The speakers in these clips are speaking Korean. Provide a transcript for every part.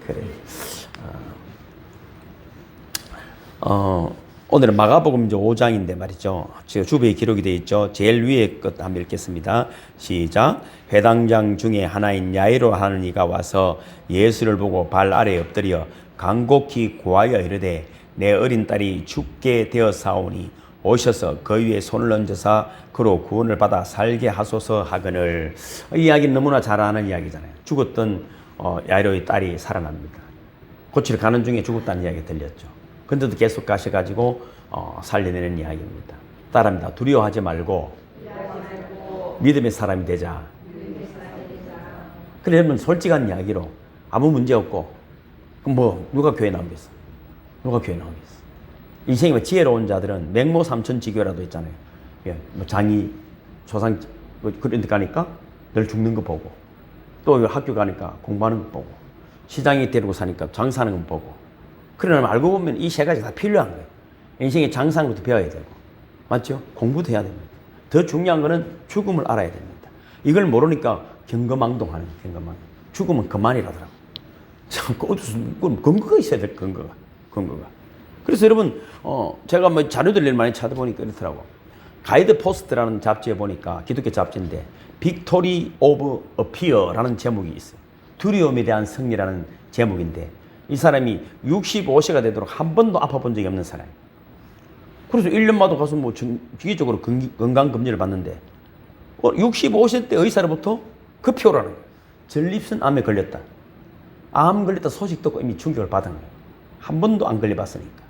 그래. 오늘은 마가복음 이제 5장인데 말이죠. 지금 주부에 기록이 되어 있죠. 제일 위에 것 한번 읽겠습니다. 시작. 회당장 중에 하나인 야이로 하는 이가 와서 예수를 보고 발 아래에 엎드려 간곡히 구하여 이르되 내 어린 딸이 죽게 되었사오니 오셔서 그 위에 손을 얹으사 그로 구원을 받아 살게 하소서 하거늘. 이 이야기는 너무나 잘 아는 이야기잖아요. 죽었던 야이로의 딸이 살아납니다. 고치러 가는 중에 죽었다는 이야기 들렸죠. 근데도 계속 가셔가지고 살려내는 이야기입니다. 따라합니다. 두려워하지 말고 믿음의 사람이 되자. 그러면 솔직한 이야기로 아무 문제 없고 그럼 뭐 누가 교회 나오겠어? 누가 교회 나오겠어? 인생이 지혜로운 자들은 맹모 삼천지교라도 있잖아요. 예, 뭐 장이 조상 그런 데 가니까 늘 죽는 거 보고 또 학교 가니까 공부하는 거 보고 시장에 데리고 사니까 장사하는 거 보고. 그러나 알고 보면 이 세 가지 다 필요한 거예요. 인생의 장사하는 것도 배워야 되고, 맞죠? 공부도 해야 됩니다. 더 중요한 거는 죽음을 알아야 됩니다. 이걸 모르니까 경거망동하는 경거망동. 죽음은 그만이라더라고. 참, 근거가 있어야 될 근거가. 그래서 여러분, 제가 뭐 자료들을 많이 찾아보니까 이렇더라고. 가이드 포스트라는 잡지에 보니까 기독교 잡지인데, 빅토리 오브 어피어라는 제목이 있어요. 두려움에 대한 승리라는 제목인데. 이 사람이 65세가 되도록 한 번도 아파본 적이 없는 사람이에요. 그래서 1년마다 가서 뭐 주기적으로 건강검진을 받는데 65세 때 의사로부터 급히 오라는 거예요. 전립선 암에 걸렸다. 암 걸렸다 소식 듣고 이미 충격을 받은 거예요. 한 번도 안 걸려봤으니까.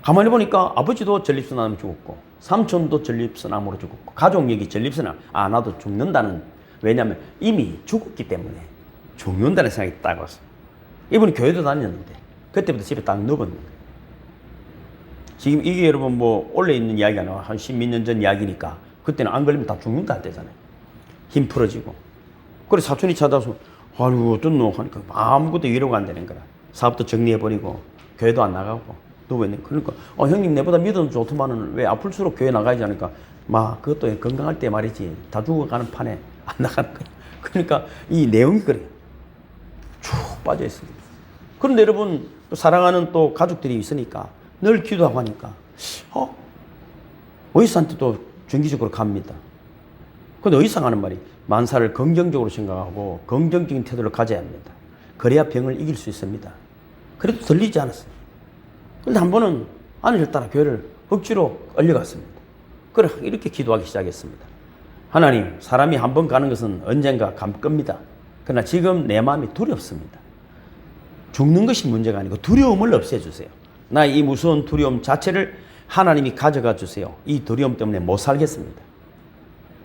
가만히 보니까 아버지도 전립선 암에 죽었고 삼촌도 전립선 암으로 죽었고 가족 얘기 전립선 암. 나도 죽는다는. 왜냐하면 이미 죽었기 때문에 죽는다는 생각이 딱 왔어요. 이분이 교회도 다녔는데 그때부터 집에 딱 눕었는 거예요. 지금 이게 여러분 뭐 원래 있는 이야기가 아니라 한 10몇 년 전 이야기니까 그때는 안 걸리면 다 죽는다 할 때잖아요. 힘 풀어지고. 그래서 사촌이 찾아서 아이고 어떤 놈 하니까 아무것도 위로가 안 되는 거라. 사업도 정리해버리고 교회도 안 나가고 누워있는. 그러니까 형님 내보다 믿음 좋더만은 왜 아플수록 교회 나가야지 하니까 그것도 건강할 때 말이지 다 죽어가는 판에 안 나가는 거예요. 그러니까 이 내용이 그래요. 쭉 빠져 있습니다. 그런데 여러분 또 사랑하는 또 가족들이 있으니까 늘 기도하고 하니까 의사한테 또 정기적으로 갑니다. 근데 의사가 하는 말이 만사를 긍정적으로 생각하고 긍정적인 태도를 가져야 합니다. 그래야 병을 이길 수 있습니다. 그래도 들리지 않았어요. 근데 한 번은 아내를 따라 교회를 억지로 끌려갔습니다. 그래 이렇게 기도하기 시작했습니다. 하나님, 사람이 한 번 가는 것은 언젠가 갈 겁니다. 그러나 지금 내 마음이 두렵습니다. 죽는 것이 문제가 아니고 두려움을 없애주세요. 나의 이 무서운 두려움 자체를 하나님이 가져가 주세요. 이 두려움 때문에 못 살겠습니다.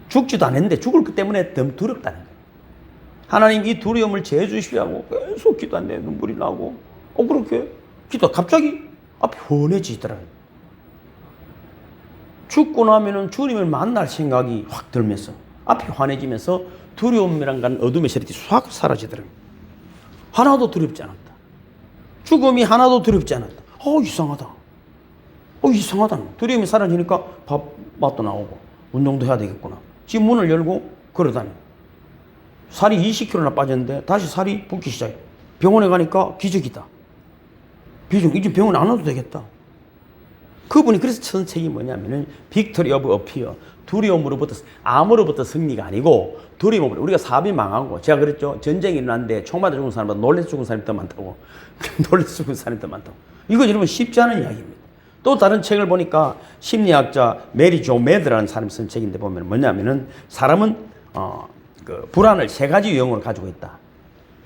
죽지도 않았는데 죽을 것 때문에 더 두렵다는 거예요. 하나님 이 두려움을 제해 주시오 하고 계속 기도하는데 눈물이 나고 그렇게 기도 갑자기 앞이 훤해지더라고요. 죽고 나면은 주님을 만날 생각이 확 들면서 앞이 환해지면서 두려움이란 건 어둠의 세력이 싹 사라지더라고요. 하나도 두렵지 않았다. 죽음이 하나도 두렵지 않았다. 이상하다. 이상하다. 두려움이 사라지니까 밥맛도 나오고 운동도 해야 되겠구나. 집 문을 열고 걸어다녀. 살이 20kg나 빠졌는데 다시 살이 붓기 시작해. 병원에 가니까 기적이다. 이제 병원에 안 와도 되겠다. 그분이 그래서 천 책이 뭐냐면은 빅토리 오브 어피어. 두려움으로부터 암으로부터 승리가 아니고 두려움으로. 우리가 사업이 망하고 제가 그랬죠. 전쟁이 일어났는데 총 맞아 죽은 사람보다 놀래서 죽은 사람이 더 많다고. 놀래서 죽은 사람이 더 많다고. 이거 여러분 쉽지 않은 이야기입니다. 또 다른 책을 보니까 심리학자 메리 조 매드라는 사람이 쓴 책인데 보면 뭐냐면은 사람은 그 불안을 세 가지 유형으로 가지고 있다.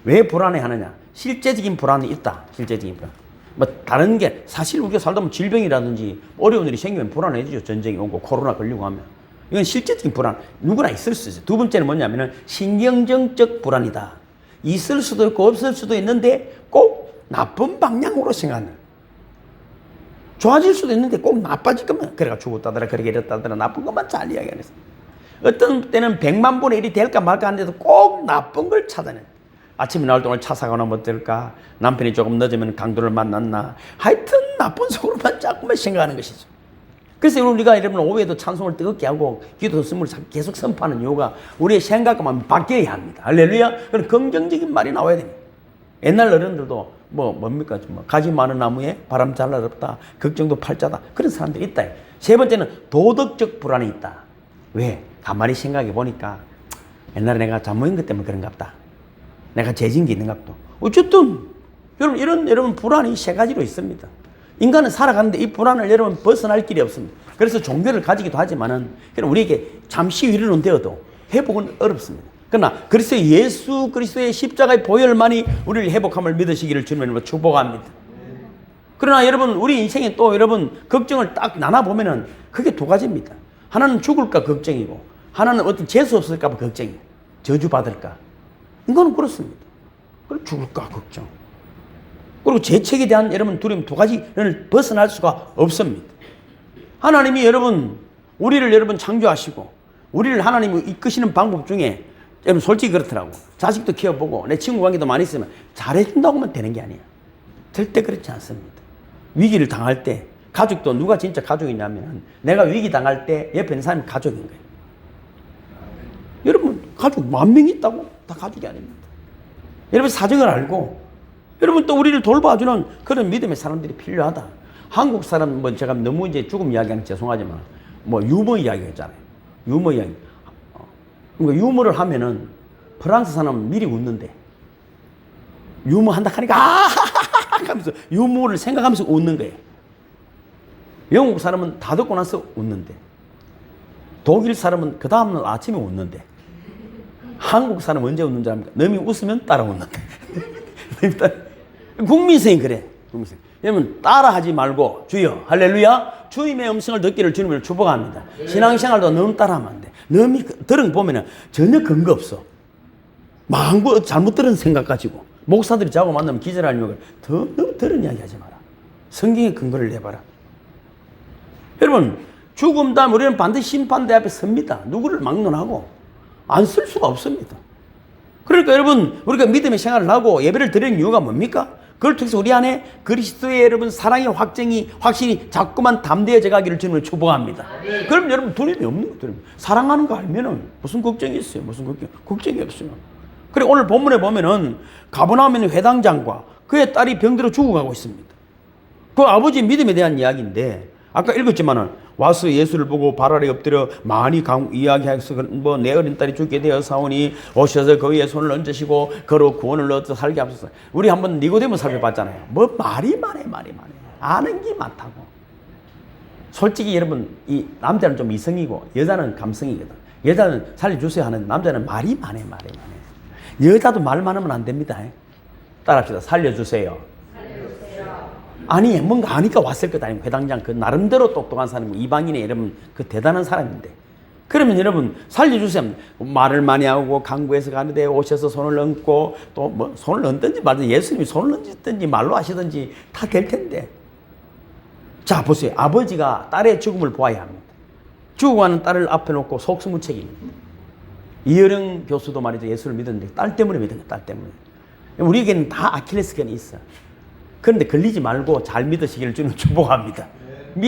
왜 불안해하느냐? 실제적인 불안이 있다. 실제적인 불안. 뭐 다른 게 사실 우리가 살다 보면 질병이라든지 어려운 일이 생기면 불안해지죠. 전쟁이 오고 코로나 걸리고 하면. 이건 실제적인 불안. 누구나 있을 수 있어요. 두 번째는 뭐냐면은 신경정적 불안이다. 있을 수도 있고 없을 수도 있는데 꼭 나쁜 방향으로 생각하는. 좋아질 수도 있는데 꼭 나빠질 것만. 그래가 죽었다더라 그렇게 이랬다더라 나쁜 것만 잘 이야기하는. 어떤 때는 100만 분의 1이 될까 말까 하는데도 꼭 나쁜 걸 찾아내. 아침에 나올 때 오늘 차 사고 나면 어떨까? 남편이 조금 늦으면 강도를 만났나? 하여튼 나쁜 속으로만 자꾸만 생각하는 것이죠. 그래서 우리가 여러분 오후에도 찬송을 뜨겁게 하고 기도 선물을 계속 선포하는 이유가 우리의 생각만 바뀌어야 합니다. 할렐루야. 그런 긍정적인 말이 나와야 됩니다. 옛날 어른들도 뭡니까? 가지 많은 나무에 바람 잘 날없다. 걱정도 팔자다. 그런 사람들이 있다. 세 번째는 도덕적 불안이 있다. 왜? 가만히 생각해 보니까 옛날에 내가 잘못한 것 때문에 그런가 보다. 내가 죄진 게 있는가 보다. 어쨌든 여러분 불안이 세 가지로 있습니다. 인간은 살아가는데 이 불안을 여러분 벗어날 길이 없습니다. 그래서 종교를 가지기도 하지만은 우리에게 잠시 위로는 되어도 회복은 어렵습니다. 그러나 예수 그리스도의 십자가의 보혈만이 우리를 회복함을 믿으시기를 주님으로 축복합니다. 그러나 여러분 우리 인생에 또 여러분 걱정을 딱 나눠보면은 그게 두 가지입니다. 하나는 죽을까 걱정이고 하나는 어떤 재수 없을까 봐 걱정이에요. 저주받을까. 인간은 그렇습니다. 그럼 죽을까 걱정. 그리고 재책에 대한 여러분 두려움 두 가지를 벗어날 수가 없습니다. 하나님이 우리를 여러분 창조하시고 우리를 하나님이 이끄시는 방법 중에 여러분 솔직히 그렇더라고. 자식도 키워보고 내 친구 관계도 많이 있으면 잘해준다고 하면 되는 게 아니야. 절대 그렇지 않습니다. 위기를 당할 때 가족도 누가 진짜 가족이냐면 내가 위기 당할 때 옆에 있는 사람이 가족인 거예요. 여러분 가족 10,000명이 있다고? 다 가족이 아닙니다. 여러분 사정을 알고 여러분 또 우리를 돌봐주는 그런 믿음의 사람들이 필요하다. 한국 사람 제가 너무 이제 죽음 이야기하면 죄송하지만 유머 이야기 했잖아요. 유머 이야기. 그러니까 유머를 하면은 프랑스 사람은 미리 웃는데 유머 한다 하니까 하면서 유머를 생각하면서 웃는 거예요. 영국 사람은 다 듣고 나서 웃는데 독일 사람은 그 다음날 아침에 웃는데 한국 사람은 언제 웃는 줄 압니까? 너무 웃으면 따라 웃는데 국민성이 그래. 국민성. 여러분 따라하지 말고 주여 할렐루야 주님의 음성을 듣기를 주님을 축복합니다. 신앙생활도 너무 따라하면 안 돼. 너무 들은 보면은 전혀 근거 없어. 망고 잘못 들은 생각 가지고 목사들이 자고 만나면 기절하려고 너무 들은 이야기 하지 마라. 성경의 근거를 내봐라. 여러분 죽음 다음 우리는 반드시 심판대 앞에 섭니다. 누구를 막론하고 안 쓸 수가 없습니다. 그러니까 여러분 우리가 믿음의 생활을 하고 예배를 드리는 이유가 뭡니까? 그걸 통해서 우리 안에 그리스도의 여러분 사랑의 확신이 자꾸만 담대해져 가기를 주님을 축복합니다. 그럼 여러분 두려움이 없는 거예요. 사랑하는 거 알면은 무슨 걱정이 있어요? 무슨 걱정이 없어요. 그래 오늘 본문에 보면은 가버나움에 있는 회당장과 그의 딸이 병들어 죽어가고 있습니다. 그 아버지 믿음에 대한 이야기인데 아까 읽었지만은 와서 예수를 보고 발 아래 엎드려 많이 이야기해서 내 어린 딸이 죽게 되어 사오니 오셔서 그의 손을 얹으시고 그로 구원을 얻어 살게 하소서. 우리 한번 니고데모 살펴봤잖아요. 말이 많아. 아는 게 많다고. 솔직히 여러분 이 남자는 좀 이성이고 여자는 감성이거든. 여자는 살려주세요 하는 남자는 말이 많아. 여자도 말 많으면 안 됩니다. 따라합시다. 살려주세요. 아니 뭔가 아니까 왔을 것 아니고 회당장 그 나름대로 똑똑한 사람이고 이방인의 여러분 그 대단한 사람인데 그러면 여러분 살려주세요. 말을 많이 하고 강구해서 가는데 오셔서 손을 얹고 또 손을 얹든지 말든지 예수님이 손을 얹든지 말로 하시든지 다 될 텐데 자 보세요. 아버지가 딸의 죽음을 보아야 합니다. 죽어가는 딸을 앞에 놓고 속수무책입니다. 이어령 교수도 말이죠. 예수를 믿었는데 딸 때문에 믿은 거예요. 딸 때문에. 우리에게는 다 아킬레스건이 있어. 그런데 걸리지 말고 잘 믿으시기를 주는 축복합니다.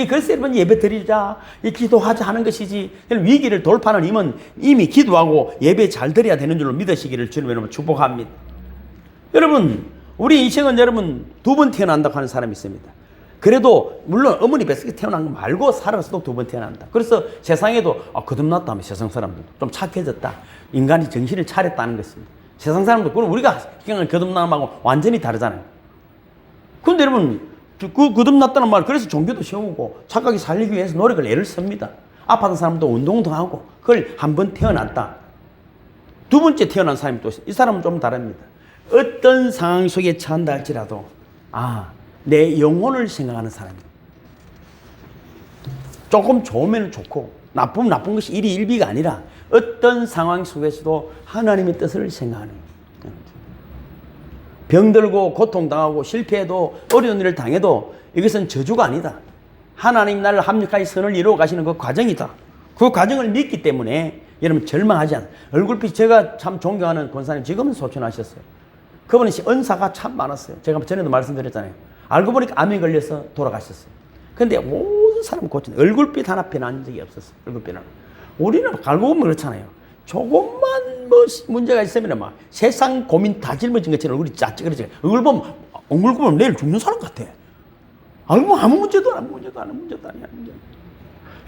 글쎄 여러분 예배 드리자 기도하자 하는 것이지 위기를 돌파하는 힘은 이미 기도하고 예배 잘 드려야 되는 줄로 믿으시기를 주님 여러분 축복합니다. 여러분 우리 인생은 여러분 2번 태어난다고 하는 사람이 있습니다. 그래도 물론 어머니 뱃속에 태어난 거 말고 살아서도 2번 태어난다. 그래서 세상에도 거듭났다 하면 세상 사람들 좀 착해졌다. 인간이 정신을 차렸다는 것입니다. 세상 사람도 그럼 우리가 거듭남하고 완전히 다르잖아요. 근데 여러분 거듭났다는 말 그래서 종교도 세우고 착하게 살리기 위해서 노력을 애를 씁니다. 아팠던 사람도 운동도 하고 그걸 한 번 태어났다. 2번째 태어난 사람이 또 있어요. 이 사람은 좀 다릅니다. 어떤 상황 속에 처한다 할지라도 내 영혼을 생각하는 사람이에요. 조금 좋으면 좋고 나쁘면 나쁜 것이 일희일비가 아니라 어떤 상황 속에서도 하나님의 뜻을 생각하는 병들고 고통당하고 실패해도 어려운 일을 당해도 이것은 저주가 아니다. 하나님 나를 합력하여 선을 이루어 가시는 그 과정이다. 그 과정을 믿기 때문에 여러분 절망하지 않아. 얼굴빛이 제가 참 존경하는 권사님 지금은 소천하셨어요. 그분은 은사가 참 많았어요. 제가 전에도 말씀드렸잖아요. 알고 보니까 암에 걸려서 돌아가셨어요. 근데 모든 사람 고친 얼굴빛 하나 변한 적이 없었어요. 얼굴빛 하나. 우리는 알고 보면 그렇잖아요. 조금만 뭐 문제가 있으면 막 세상 고민 다 짊어진 것처럼 얼굴이 짜증그러지. 얼굴 보면 얼굴 보면 내일 죽는 사람 같아. 얼굴 아무 문제도 아무 문제도 아니야.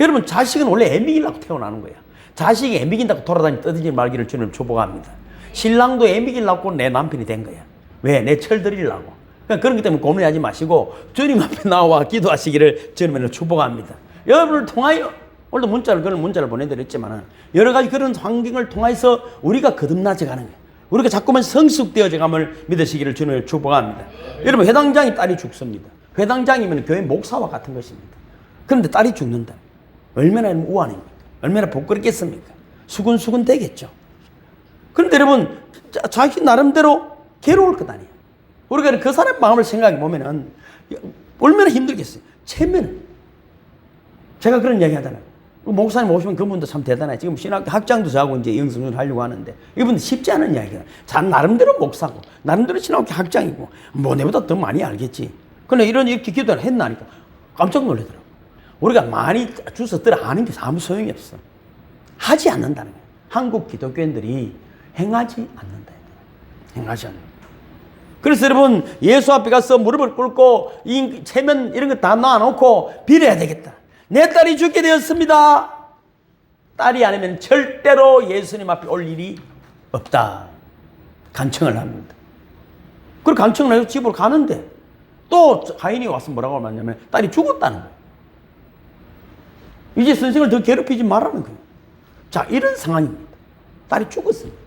여러분 자식은 원래 애미기려고 태어나는 거야. 자식이 애미긴다고 돌아다니 떠들지 말기를 주님 축복합니다. 신랑도 애미기려고 내 남편이 된 거야. 왜? 내 철들이려고. 그러니까 그런 것 때문에 고민하지 마시고 주님 앞에 나와 기도하시기를 주님을 축복합니다. 여러분을 통하여 오늘도 그런 문자를 보내드렸지만 여러 가지 그런 환경을 통해서 우리가 거듭나져가는 거예요. 우리가 자꾸만 성숙되어져감을 믿으시기를 주님을 축복합니다. 여러분 회당장이 딸이 죽습니다. 회당장이면 교회 목사와 같은 것입니다. 그런데 딸이 죽는다. 얼마나 우환입니까? 얼마나 부끄럽겠습니까? 수근수근 되겠죠. 그런데 여러분 자기 나름대로 괴로울 것 아니에요. 우리가 그 사람 마음을 생각해 보면은 얼마나 힘들겠어요. 체면은 제가 그런 이야기 하잖아요. 목사님 오시면 그분도 참 대단해. 지금 신학교 학장도 저하고 이제 영성을 하려고 하는데 이분도 쉽지 않은 이야기야. 자 나름대로 목사고 나름대로 신학교 학장이고 뭐 내보다 더 많이 알겠지. 근데 이렇게 기도를 했나니까 깜짝 놀라더라고. 우리가 많이 주워 들어 아는 게 아무 소용이 없어. 하지 않는다는 거예요. 한국 기독교인들이 행하지 않는다. 행하지 않는다. 그래서 여러분 예수 앞에 가서 무릎을 꿇고 이 체면 이런 거 다 놔놓고 빌어야 되겠다. 내 딸이 죽게 되었습니다. 딸이 아니면 절대로 예수님 앞에 올 일이 없다. 간청을 합니다. 그리고 간청을 해서 집으로 가는데 또 하인이 와서 뭐라고 하냐면 딸이 죽었다는 거예요. 이제 선생을 더 괴롭히지 말라는 거예요. 자 이런 상황입니다. 딸이 죽었습니다.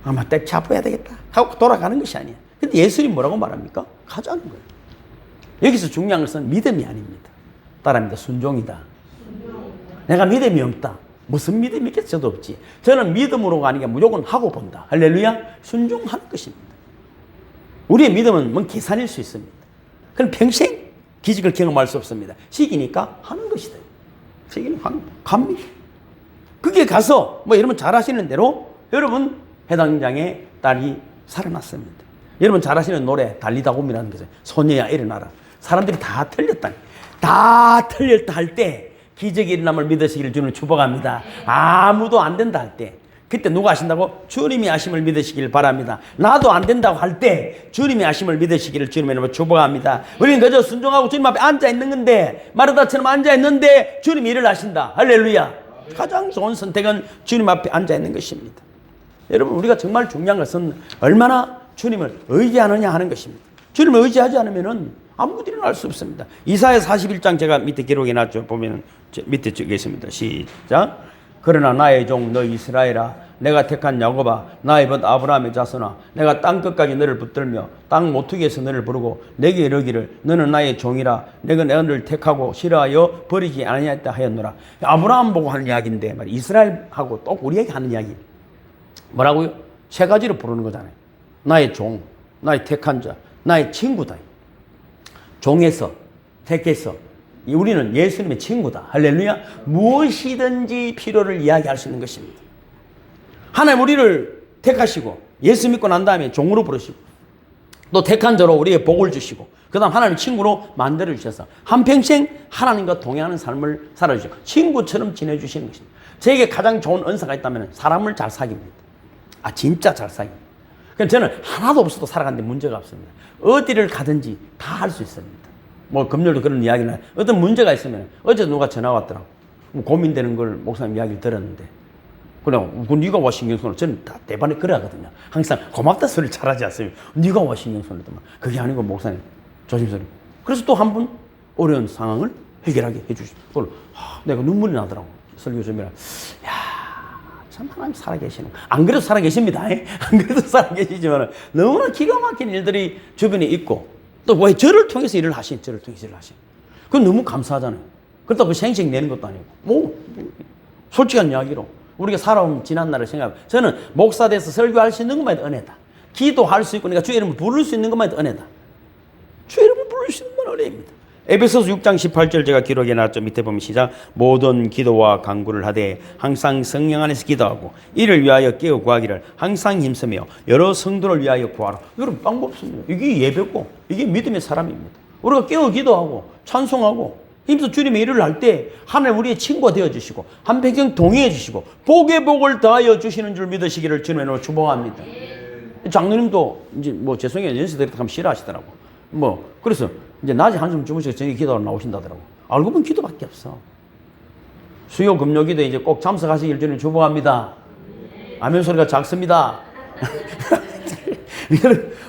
아마 때 잡아야 되겠다 하고 돌아가는 것이 아니에요. 근데 예수님 뭐라고 말합니까? 가자는 거예요. 여기서 중요한 것은 믿음이 아닙니다. 따라합니다. 순종이다. 내가 믿음이 없다. 무슨 믿음이 있겠어? 저도 없지. 저는 믿음으로가 아니라 무조건 하고 본다. 할렐루야. 순종하는 것입니다. 우리의 믿음은 뭔 계산일 수 있습니다. 그럼 평생 기적을 경험할 수 없습니다. 시기니까 하는 것이다. 시기는 갑니다. 그게 가서 뭐 여러분 잘 아시는 대로 여러분 회당장의 딸이 살아났습니다. 여러분 잘 아시는 노래 달리다 봄이라는 거죠. 소녀야 일어나라. 사람들이 다 틀렸다. 다 틀렸다 할 때 기적이 일어남을 믿으시기를 주님을 축복합니다. 아무도 안 된다 할 때 그때 누가 하신다고? 주님이 하심을 믿으시길 바랍니다. 나도 안 된다고 할 때 주님이 하심을 믿으시기를 주님의 축복합니다. 우리는 그저 순종하고 주님 앞에 앉아 있는 건데 마르다처럼 앉아 있는데 주님이 일을 하신다. 할렐루야. 가장 좋은 선택은 주님 앞에 앉아 있는 것입니다. 여러분 우리가 정말 중요한 것은 얼마나 주님을 의지하느냐 하는 것입니다. 주님을 의지하지 않으면 아무것도 일어날 수 없습니다. 이사야 41장 제가 밑에 기록해 놨죠. 보면 밑에 적겠습니다. 시작. 그러나 나의 종 너 이스라엘아 내가 택한 야곱아 나의 벗 아브라함의 자손아 내가 땅끝까지 너를 붙들며 땅 모퉁이에서 너를 부르고 내게 이르기를 너는 나의 종이라 내가 너를 택하고 싫어하여 버리지 아니하였다 하였노라. 아브라함 보고 하는 이야기인데 이스라엘하고 또 우리에게 하는 이야기 뭐라고요? 세 가지로 부르는 거잖아요. 나의 종, 나의 택한 자, 나의 친구다. 종에서 택해서 우리는 예수님의 친구다. 할렐루야. 무엇이든지 필요를 이야기할 수 있는 것입니다. 하나님 우리를 택하시고 예수 믿고 난 다음에 종으로 부르시고 또 택한 자로 우리에게 복을 주시고 그 다음 하나님 친구로 만들어 주셔서 한평생 하나님과 동행하는 삶을 살아주시고 친구처럼 지내주시는 것입니다. 저에게 가장 좋은 은사가 있다면 사람을 잘 사깁니다. 진짜 잘 사깁니다. 그럼 저는 하나도 없어도 살아가는데 문제가 없습니다. 어디를 가든지 다 할 수 있습니다. 뭐 금요일도 그런 이야기는 어떤 문제가 있으면 어제 누가 전화 왔더라고. 고민되는 걸 목사님 이야기를 들었는데 그냥 네가 와 신경 쓰는 저는 다 대반에 그래 하거든요. 항상 고맙다 소리를 잘하지 않습니까? 네가 와 신경 쓰는더만 그게 아니고 목사님 조심스러워. 그래서 또 한 번 어려운 상황을 해결하게 해주십니다. 그걸 내가 눈물이 나더라고. 설교 중이라 참 하나님 살아계시는 안 그래도 살아계십니다. 안 그래도 살아계시지만 너무나 기가 막힌 일들이 주변에 있고 또 왜 저를 통해서 일을 하신 저를 통해서 일을 하신 그건 너무 감사하잖아요. 그렇다고 그 생식 내는 것도 아니고 뭐 솔직한 이야기로 우리가 살아온 지난날을 생각하면 저는 목사 돼서 설교할 수 있는 것만 해도 은혜다. 기도할 수 있고 내가 주의 이름을 부를 수 있는 것만 해도 은혜다. 주의 이름을 부를 수 있는 건 은혜입니다. 에베소서 6장 18절 제가 기록해 놨죠. 밑에 보면 시작. 모든 기도와 간구를 하되 항상 성령 안에서 기도하고 이를 위하여 깨어 구하기를 항상 힘쓰며 여러 성도를 위하여 구하라. 여러분 방법 없습니다. 이게 예배고 이게 믿음의 사람입니다. 우리가 깨어 기도하고 찬송하고 힘써 주님의 일을 할 때 하나님 우리의 친구가 되어주시고 한평생 동행해 주시고 복의 복을 더하여 주시는 줄 믿으시기를 주님으로 축복합니다. 장로님도 이제 뭐 죄송해요. 연세들이 참 싫어하시더라고. 뭐 그래서 이제 낮에 한숨 주무시고 저녁에 기도하러 나오신다더라고. 알고 보면 기도밖에 없어. 수요 금요 기도에 이제 꼭 참석하시길 주님 축복합니다. 아멘 소리가 작습니다.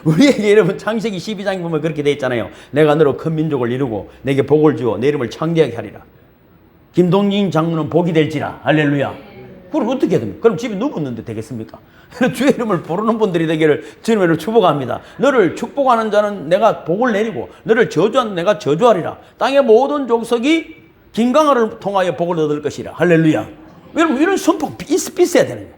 우리에게 여러분 창세기 12장에 보면 그렇게 되어 있잖아요. 내가 너로 큰 민족을 이루고 내게 복을 주어 내 이름을 창대하게 하리라. 김동진 장로는 복이 될지라. 할렐루야. 그럼 어떻게 됩니까? 그럼 집에 누웠는데 되겠습니까? 주의 이름을 부르는 분들이 되기를 주님으로 축복합니다. 너를 축복하는 자는 내가 복을 내리고 너를 저주하는 내가 저주하리라. 땅의 모든 족속이 김강하를 통하여 복을 얻을 것이라. 할렐루야. 여러분 이런 선포 비슷비슷해야 되는 거예요.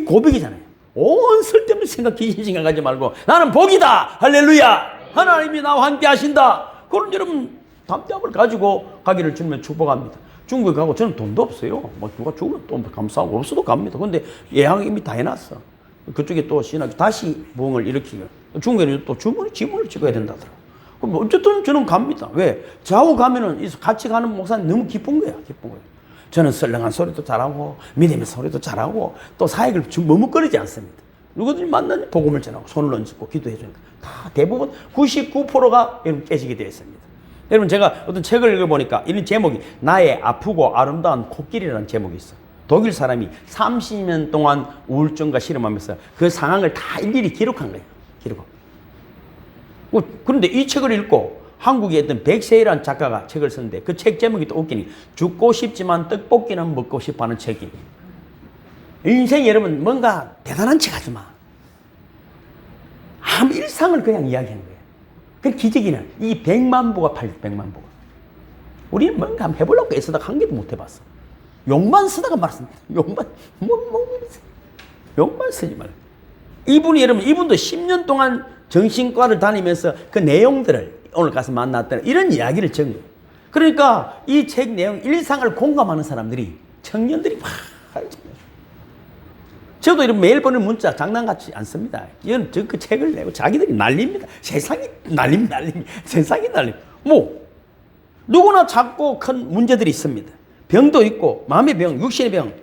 이 고백이잖아요. 온 쓸데없는 생각 귀신 생각하지 말고 나는 복이다. 할렐루야. 하나님이 나와 함께 하신다. 그런 여러분 담대함을 가지고 가기를 주님을 축복합니다. 중국에 가고 저는 돈도 없어요. 뭐 누가 죽으면 또 감사하고 없어도 갑니다. 근데 예약 이미 다 해놨어. 그쪽에 또 신학이 다시 부흥을 일으키고 중국에는 또 지문을 찍어야 된다더라고. 그럼 어쨌든 저는 갑니다. 왜? 좌우 가면은 같이 가는 목사님 너무 기쁜 거야. 기쁜 거야. 저는 썰렁한 소리도 잘하고 믿음의 소리도 잘하고 또 사역을 머뭇거리지 않습니다. 누구든지 만나면 복음을 전하고 손을 얹고 기도해 주니까 다 대부분 99%가 여러분 깨지게 되어 있습니다. 여러분 제가 어떤 책을 읽어보니까 이런 제목이 나의 아프고 아름다운 코끼리라는 제목이 있어. 독일 사람이 30년 동안 우울증과 실험하면서 그 상황을 다 일일이 기록한 거예요. 기록. 그런데 이 책을 읽고 한국에 있던 백세희라는 작가가 책을 썼는데 그 책 제목이 또 웃기니 죽고 싶지만 떡볶이는 먹고 싶어하는 책이. 인생 여러분 뭔가 대단한 책 하지 마. 아무 일상을 그냥 이야기하는 거예요. 그 기적이는 이 100만 부가 팔려. 100만 부가. 우리는 뭔가 한번 해보려고 애쓰다가 한 개도 못 해봤어. 욕만 쓰다가 말았습니다. 욕만 쓰지 말고. 이분이 여러분 이분도 10년 동안 정신과를 다니면서 그 내용들을 오늘 가서 만났던 이런 이야기를 적은 거예요. 그러니까 이 책 내용 일상을 공감하는 사람들이 청년들이 막 저도 이런 매일 보는 문자 장난 같지 않습니다. 이건 그 책을 내고 자기들이 난립니다. 세상이 난립니다. 세상이 난립니다. 뭐 누구나 작고 큰 문제들이 있습니다. 병도 있고 마음의 병, 육신의 병.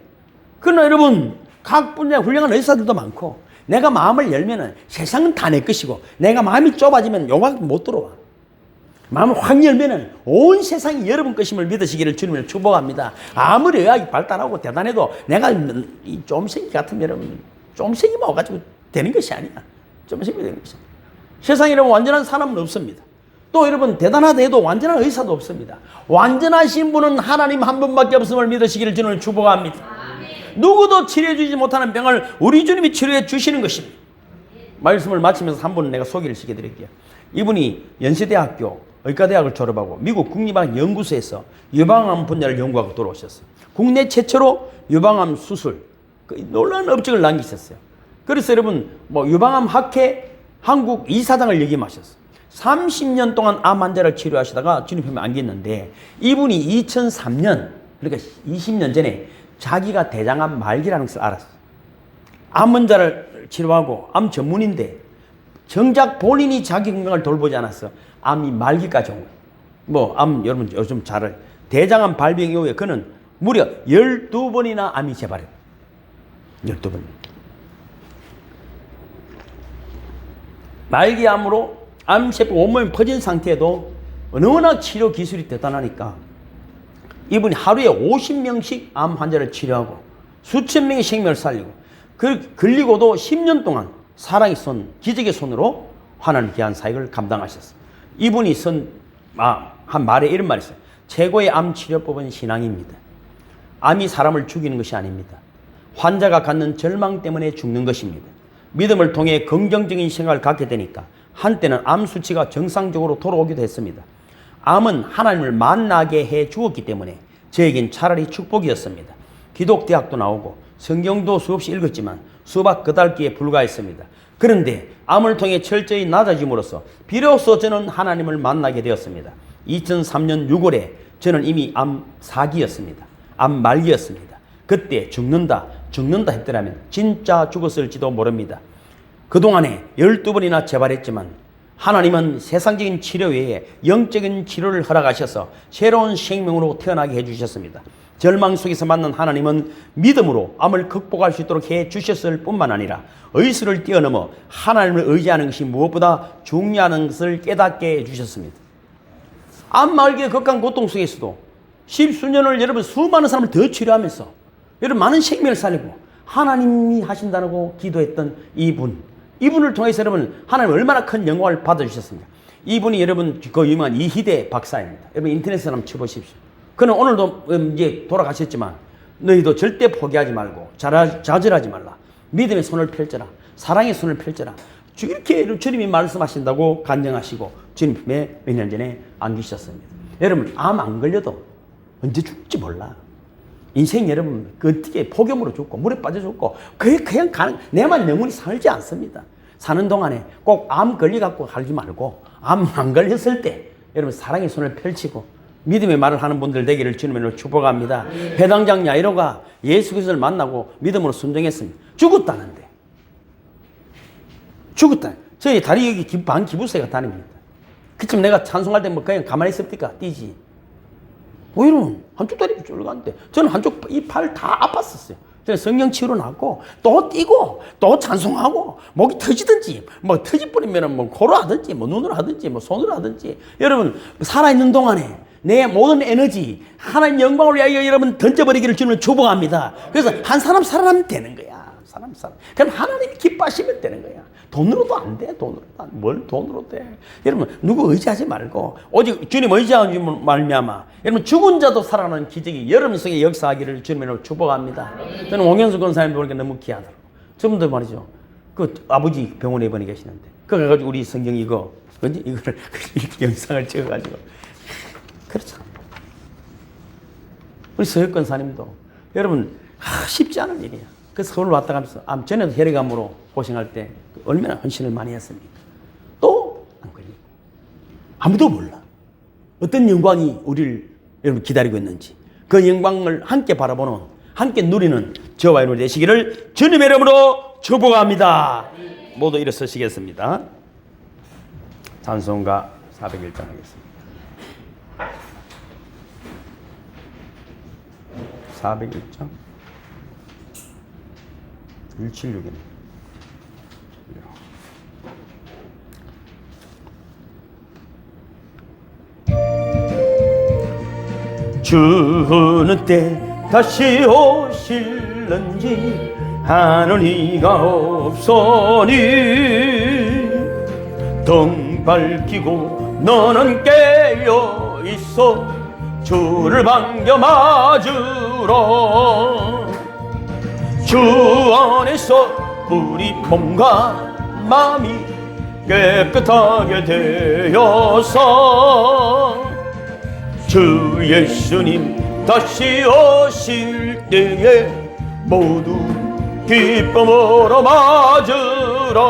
그러나 여러분 각 분야 훌륭한 의사들도 많고 내가 마음을 열면은 세상은 다 내 것이고 내가 마음이 좁아지면 용학 못 들어와. 마음을 확 열면은 온 세상이 여러분 것임을 믿으시기를 주님을 축복합니다. 아무리 의학이 발달하고 대단해도 내가 이 쫌생이 같은 여러분 쫌생이만 와가지고 되는 것이 아니야. 쫌생이 되는 것이 아니야. 세상에 여러분 완전한 사람은 없습니다. 또 여러분 대단하다 해도 완전한 의사도 없습니다. 완전하신 분은 하나님 한 분밖에 없음을 믿으시기를 주님을 축복합니다. 누구도 치료해 주지 못하는 병을 우리 주님이 치료해 주시는 것입니다. 말씀을 마치면서 한 분은 내가 소개를 시켜드릴게요. 이분이 연세대학교 의과대학을 졸업하고 미국 국립암 연구소에서 유방암 분야를 연구하고 돌아오셨어요. 국내 최초로 유방암 수술, 그 놀라운 업적을 남기셨어요. 그래서 여러분 뭐 유방암 학회 한국 이사장을 역임하셨어요. 30년 동안 암 환자를 치료하시다가 주님 편에 안겼는데 이분이 2003년 그러니까 20년 전에 자기가 대장암 말기라는 것을 알았어요. 암 환자를 치료하고 암 전문인데 정작 본인이 자기 건강을 돌보지 않았어. 암이 말기까지 온 거예요. 뭐 암 여러분 요즘 잘 알아요. 대장암 발병 이후에 그는 무려 12번이나 암이 재발해요. 12번. 말기암으로 암세포 온몸에 퍼진 상태에도 워낙 치료 기술이 대단하니까 이분이 하루에 50명씩 암 환자를 치료하고 수천 명의 생명을 살리고 걸리고도 10년 동안 사랑의 손, 기적의 손으로 하나님 귀한 사역을 감당하셨어요. 이분이 한 말에 이런 말이 있어요. 최고의 암 치료법은 신앙입니다. 암이 사람을 죽이는 것이 아닙니다. 환자가 갖는 절망 때문에 죽는 것입니다. 믿음을 통해 긍정적인 생각을 갖게 되니까 한때는 암 수치가 정상적으로 돌아오기도 했습니다. 암은 하나님을 만나게 해 주었기 때문에 저에겐 차라리 축복이었습니다. 기독대학도 나오고 성경도 수없이 읽었지만 수박 그달기에 불과했습니다. 그런데 암을 통해 철저히 낮아짐으로써 비로소 저는 하나님을 만나게 되었습니다. 2003년 6월에 저는 이미 암 4기였습니다. 암 말기였습니다. 그때 죽는다 했더라면 진짜 죽었을지도 모릅니다. 그동안에 12번이나 재발했지만 하나님은 세상적인 치료 외에 영적인 치료를 허락하셔서 새로운 생명으로 태어나게 해주셨습니다. 절망 속에서 만난 하나님은 믿음으로 암을 극복할 수 있도록 해주셨을 뿐만 아니라 의술을 뛰어넘어 하나님을 의지하는 것이 무엇보다 중요한 것을 깨닫게 해주셨습니다. 암 말기의 극한 고통 속에서도 십수년을 여러분 수많은 사람을 더 치료하면서 여러분 많은 생명을 살리고 하나님이 하신다고 기도했던 이분을 통해서 여러분 하나님 얼마나 큰 영광을 받아주셨습니까? 이분이 여러분 그 유명한 이희대 박사입니다. 여러분 인터넷에 한번 쳐보십시오. 그는 오늘도 이제 돌아가셨지만 너희도 절대 포기하지 말고 좌절하지 말라. 믿음의 손을 펼쳐라. 사랑의 손을 펼쳐라. 이렇게 주님이 말씀하신다고 간증하시고 주님의 몇 년 전에 안 계셨습니다. 여러분 암 안 걸려도 언제 죽을지 몰라. 인생 여러분 어떻게 폭염으로 죽고 물에 빠져 죽고 그냥 내만 영원히 살지 않습니다. 사는 동안에 꼭 암 걸려갖고 살지 말고 암 안 걸렸을 때 여러분 사랑의 손을 펼치고 믿음의 말을 하는 분들 되기를 주님으로 축복합니다. 배당장 야이로가 예수 그리스도를 만나고 믿음으로 순종했습니다. 죽었다는데. 죽었다. 저희 다리 여기 반기부세가 다닙니다. 그쯤 내가 찬송할 때 뭐 그냥 가만히 있습니까? 뛰지. 오히려 한쪽 다리 쫄간데 저는 한쪽 이 팔 다 아팠었어요. 저는 성령 치유로 나왔고 또 뛰고 또 찬송하고 목이 터지든지 뭐 터지버리면 뭐 코로 하든지 뭐 눈으로 하든지 뭐 손으로 하든지 여러분 살아있는 동안에 내 모든 에너지 하나님 영광을 위하여 여러분 던져버리기를 주님을 축복합니다. 그래서 한 사람 살아나면 되는 거야. 사람. 그럼 하나님이 기뻐하시면 되는 거야. 돈으로도 안 돼. 뭘 돈으로 돼. 여러분 누구 의지하지 말고 오직 주님 의지하지 말미암아 여러분 죽은 자도 살아나는 기적이 여러분 속에 역사하기를 주님으로 축복합니다. 저는 왕현수 권사님 보니까 너무 귀하더라고. 저분들 말이죠. 그 아버지 병원에 입원해 계시는데 그거 가지고 우리 성경 이거를 영상을 찍어가지고 그렇죠. 우리 서혁 권사님도 여러분 쉽지 않은 일이야. 그래서 서울 왔다 가면서 전에도 혈액암으로 고생할 때 얼마나 헌신을 많이 했습니까? 또 안 걸리고 아무도 몰라. 어떤 영광이 우리를 여러분 기다리고 있는지 그 영광을 함께 바라보는 함께 누리는 저와 여러분 되시기를 주님의 이름으로 축복합니다. 모두 일어서시겠습니다. 찬송가 401장 하겠습니다. 401장 176이네. 주는 때 다시 오실는지 하는 이가 없으니 등 밝히고 너는 깨어 있어 주를 반겨 맞으라. 주 안에서 우리 몸과 마음이 깨끗하게 되어서 주 예수님 다시 오실 때에 모두 기쁨으로 맞으라.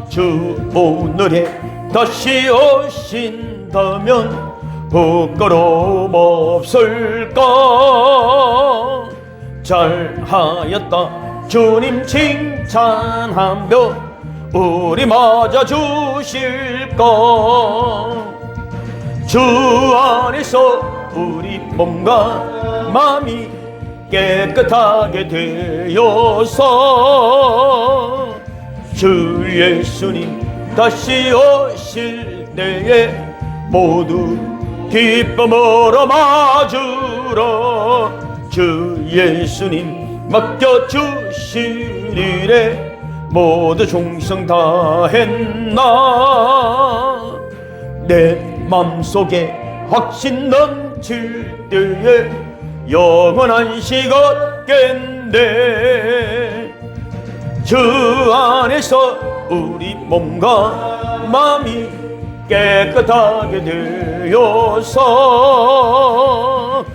주 오늘에 다시 오신다면 부끄러움 없을까. 잘하였다 주님 칭찬하며 우리 맞아 주실까. 주 안에서 우리 몸과 마음이 깨끗하게 되어서 주 예수님 다시 오실 때에 모두 기쁨으로 맞으라. 주 예수님 맡겨주시리래 모두 충성 다했나. 내 맘속에 확신 넘칠 때에 영원한 식 얻겠네. 주 안에서 우리 몸과 마음이 깨끗하게 되어서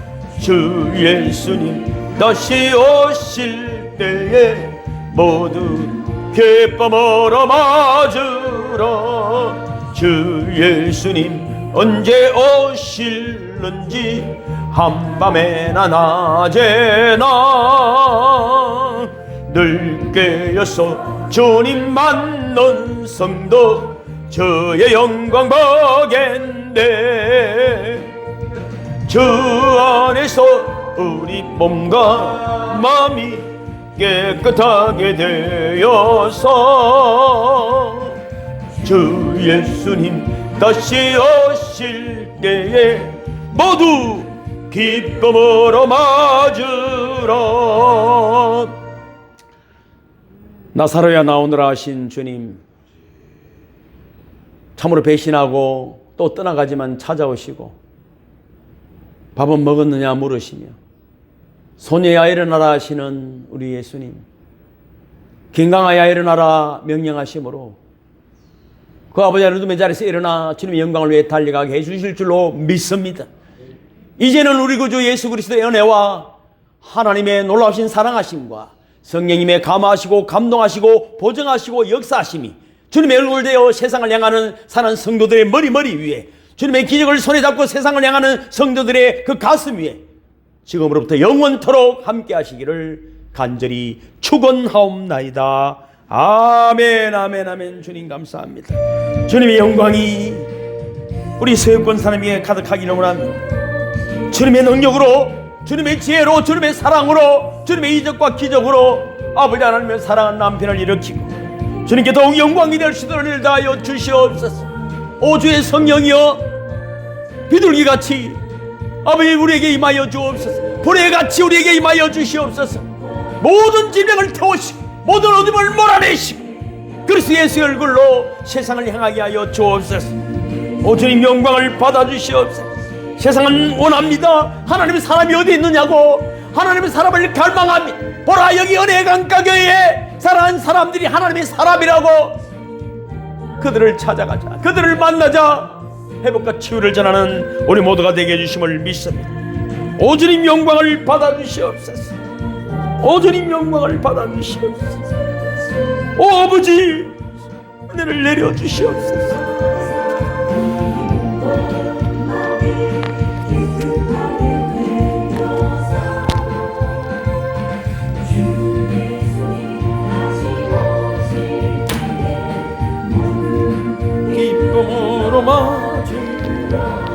주 예수님 다시 오실 때에 모두 기쁨으로 맞으라. 주 예수님 언제 오실는지 한밤에나 낮에나 늘 깨어서 주님 만난 성도 주의 영광 보겠네. 주 안에서 우리 몸과 마음이 깨끗하게 되어서 주 예수님 다시 오실 때에 모두 기쁨으로 맞으라. 나사로야 나오느라 하신 주님, 참으로 배신하고 또 떠나가지만 찾아오시고 밥은 먹었느냐 물으시며 소녀야 일어나라 하시는 우리 예수님, 건강하여 일어나라 명령하심으로 그 아버지 어둠의 자리에서 일어나 주님의 영광을 위해 달려가게 해주실 줄로 믿습니다. 이제는 우리 구주 예수 그리스도의 은혜와 하나님의 놀라우신 사랑하심과 성령님의 감화하시고 감동하시고 보정하시고 역사하심이 주님의 얼굴 되어 세상을 향하는 사는 성도들의 머리 위에, 주님의 기적을 손에 잡고 세상을 향하는 성도들의 그 가슴 위에 지금으로부터 영원토록 함께 하시기를 간절히 축원하옵나이다. 아멘, 아멘, 아멘. 주님 감사합니다. 주님의 영광이 우리 서역권 사람에게 가득하기를 원합니다. 주님의 능력으로, 주님의 지혜로, 주님의 사랑으로, 주님의 이적과 기적으로 아버지 하나님의 사랑하는 남편을 일으키고 주님께 더욱 영광이 될 수 있도록 일 다하여 주시옵소서. 오 주의 성령이여, 비둘기같이 아버지 우리에게 임하여 주옵소서. 불의같이 우리에게 임하여 주시옵소서. 모든 질병을 태우시고 모든 어둠을 몰아내시고 그리스도 예수의 얼굴로 세상을 향하게 하여 주옵소서. 오 주님 영광을 받아주시옵소서. 세상은 원합니다. 하나님의 사람이 어디 있느냐고, 하나님의 사람을 갈망합니다. 보라 여기 은혜의 강가교회에 사랑하는 사람들이 하나님의 사람이라고. 그들을 찾아가자, 그들을 만나자. 회복과 치유를 전하는 우리 모두가 되게 해주심을 믿습니다. 오 주님 영광을 받아주시옵소서. 오 주님 영광을 받아주시옵소서. 오 아버지 은혜를 내려주시옵소서. 기쁨으로 맞으라.